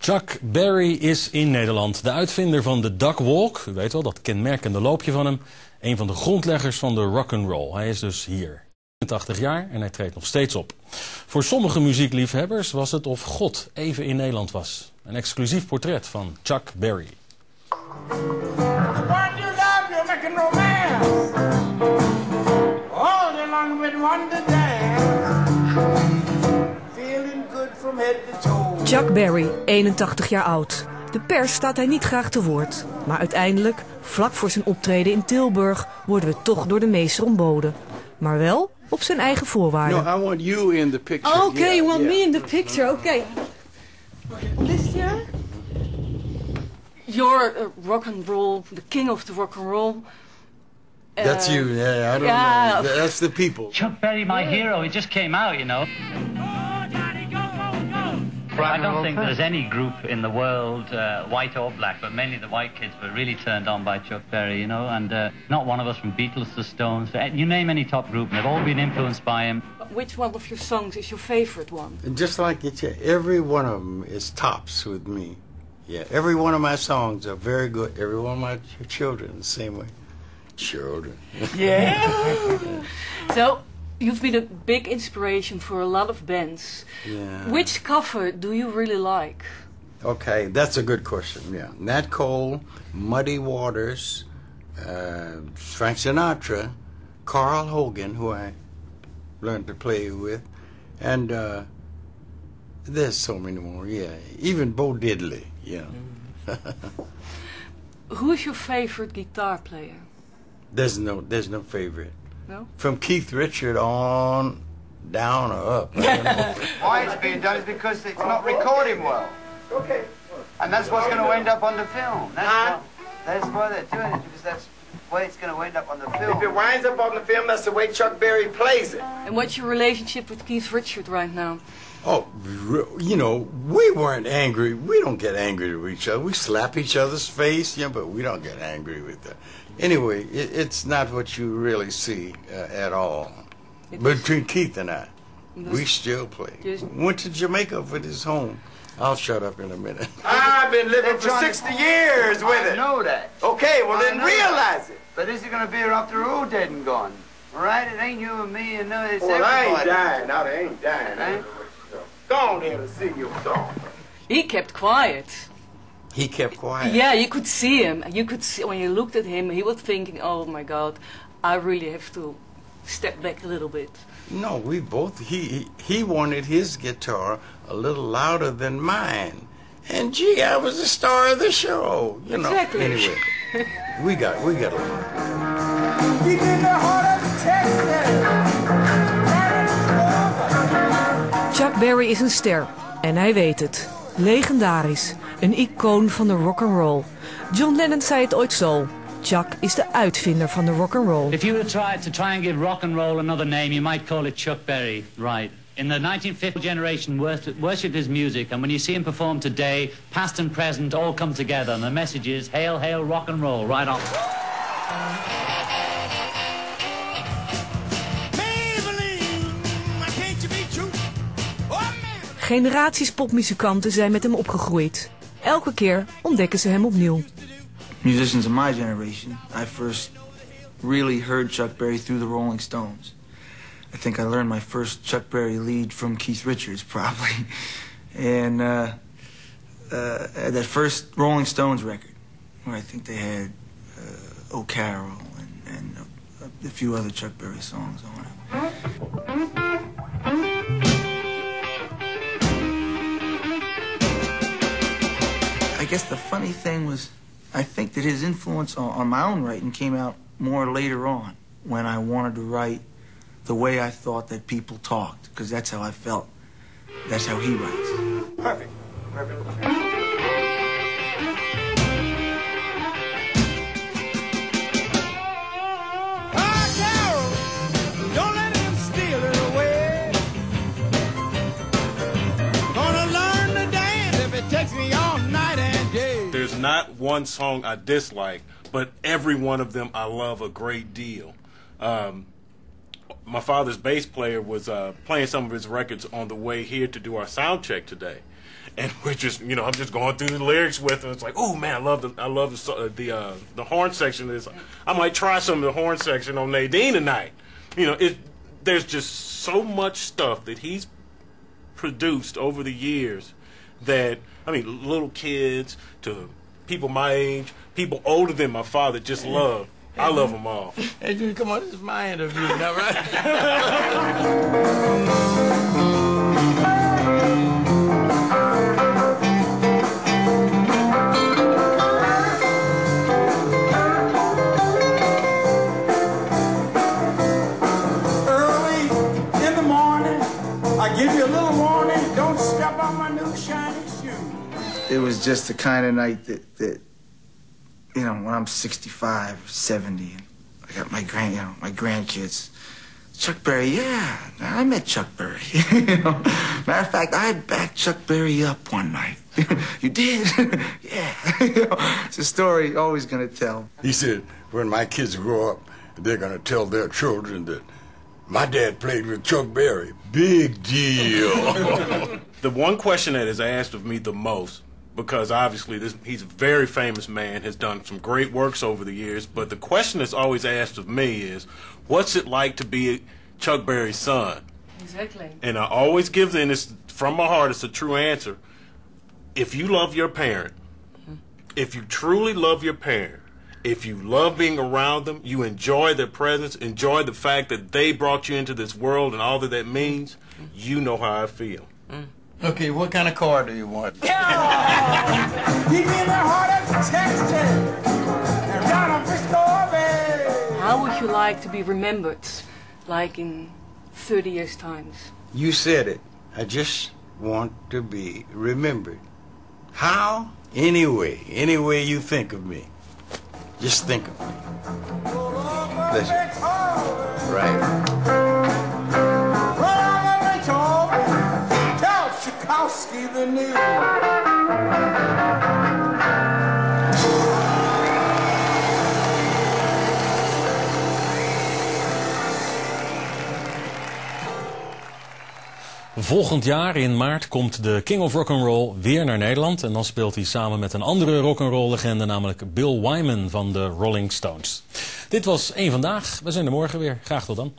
Chuck Berry is in Nederland. De uitvinder van de duck walk, u weet wel, dat kenmerkende loopje van hem. Een van de grondleggers van de rock'n'roll. Hij is dus hier. 80 jaar en hij treedt nog steeds op. Voor sommige muziekliefhebbers was het of God even in Nederland was. Een exclusief portret van Chuck Berry. Chuck Berry, 81 jaar oud. De pers staat hij niet graag te woord. Maar uiteindelijk, vlak voor zijn optreden in Tilburg, worden we toch door de meester ontboden. Maar wel op zijn eigen voorwaarden. No, I want you in the picture. Okay, you want me in the picture, okay. This year? You're a rock and roll, the king of the rock and roll. That's you, yeah, I don't know. That's the people. Chuck Berry, my hero, he just came out, you know. I don't think there's any group in the world, white or black, but mainly the white kids were really turned on by Chuck Berry, you know, and not one of us from Beatles to Stones. You name any top group, and they've all been influenced by him. Which one of your songs is your favorite one? Just like it, every one of them is tops with me. Yeah, every one of my songs are very good. Every one of my children, the same way. Children. Yeah. So, you've been a big inspiration for a lot of bands. Yeah. Which cover do you really like? Okay, that's a good question, yeah. Nat Cole, Muddy Waters, Frank Sinatra, Carl Hogan, who I learned to play with, and there's so many more, yeah. Even Bo Diddley, yeah. Who's your favorite guitar player? There's no favorite. No? From Keith Richard on down or up. Why it's being done is because it's not recording well. Okay. And that's what's going to end up on the film. That's why they're doing it, because that's the way it's going to end up on the film. If it winds up on the film, that's the way Chuck Berry plays it. And what's your relationship with Keith Richard right now? Oh, you know, we weren't angry. We don't get angry with each other. We slap each other's face, yeah, but we don't get angry with that. Anyway, it's not what you really see at all. Between Keith and I, we still play. Went to Jamaica for this home. I'll shut up in a minute. I've been living for 60 years with it. I know that. Okay, well then realize it. But this is going to be after all dead and gone. All right? It ain't you and me and it's well, I ain't everybody. dying. Now they ain't dying. Eh? Go on there and sing your song. He kept quiet. He kept quiet. Yeah, you could see him. You could see when you looked at him, he was thinking, "Oh my God, I really have to step back a little bit." No, we both. He wanted his guitar a little louder than mine, and gee, I was the star of the show. You know. Exactly. Anyway, we got along. Deep in the heart of Texas. Chuck Berry is een ster en hij weet het. Legendarisch, een icoon van de rock'n'roll. John Lennon zei het ooit zo. Chuck is de uitvinder van de rock'n'roll. If you were to try and give rock and roll another name, you might call it Chuck Berry, right? In the 1950 generation worshipped his music, and when you see him perform today, past and present all come together, and the message is, hail, hail, rock and roll, right on. Generaties popmuzikanten zijn met hem opgegroeid. Elke keer ontdekken ze hem opnieuw. Musicians of my generation, I first really heard Chuck Berry through the Rolling Stones. I think I learned my first Chuck Berry lead from Keith Richards, probably. And that first Rolling Stones record, where I think they had "O Carol" and a few other Chuck Berry songs on it. I guess the funny thing was, I think that his influence on my own writing came out more later on, when I wanted to write the way I thought that people talked, because that's how I felt. That's how he writes. Perfect. Don't let him steal it away. Gonna learn to dance if it takes me all night and day. There's not one song I dislike, but every one of them I love a great deal. My father's bass player was playing some of his records on the way here to do our sound check today. And we're just, you know, I'm just going through the lyrics with him. It's like, oh man, I love the horn section. I might try some of the horn section on Nadine tonight. You know, there's just so much stuff that he's produced over the years that, I mean, little kids to people my age, people older than my father just love. I love them all. Hey, come on, this is my interview now, right? Early in the morning, I give you a little warning. Don't step on my new shiny shoe. It was just the kind of night that you know, when I'm 65, 70, and I got my grandkids. Chuck Berry, yeah, I met Chuck Berry. You know, matter of fact, I backed Chuck Berry up one night. You did? Yeah. You know, it's a story always gonna tell. He said, when my kids grow up, they're gonna tell their children that my dad played with Chuck Berry. Big deal. The one question that is asked of me the most, because obviously he's a very famous man, has done some great works over the years, but the question that's always asked of me is, what's it like to be Chuck Berry's son? Exactly. And I always give them this from my heart, it's a true answer. If you love your parent, if you truly love your parent, if you love being around them, you enjoy their presence, enjoy the fact that they brought you into this world and all that means, you know how I feel. Okay, what kind of car do you want? Yeah! Keep me in the heart of Texas and down on Frisco Bay. How would you like to be remembered, like in 30 years' times? You said it. I just want to be remembered. How? Any way you think of me. Just think of me. Listen. Right. Tchaikovsky the new. Volgend jaar in maart komt de King of Rock'n'Roll weer naar Nederland. En dan speelt hij samen met een andere rock'n'roll legende, namelijk Bill Wyman van de Rolling Stones. Dit was Een Vandaag. We zijn er morgen weer. Graag tot dan.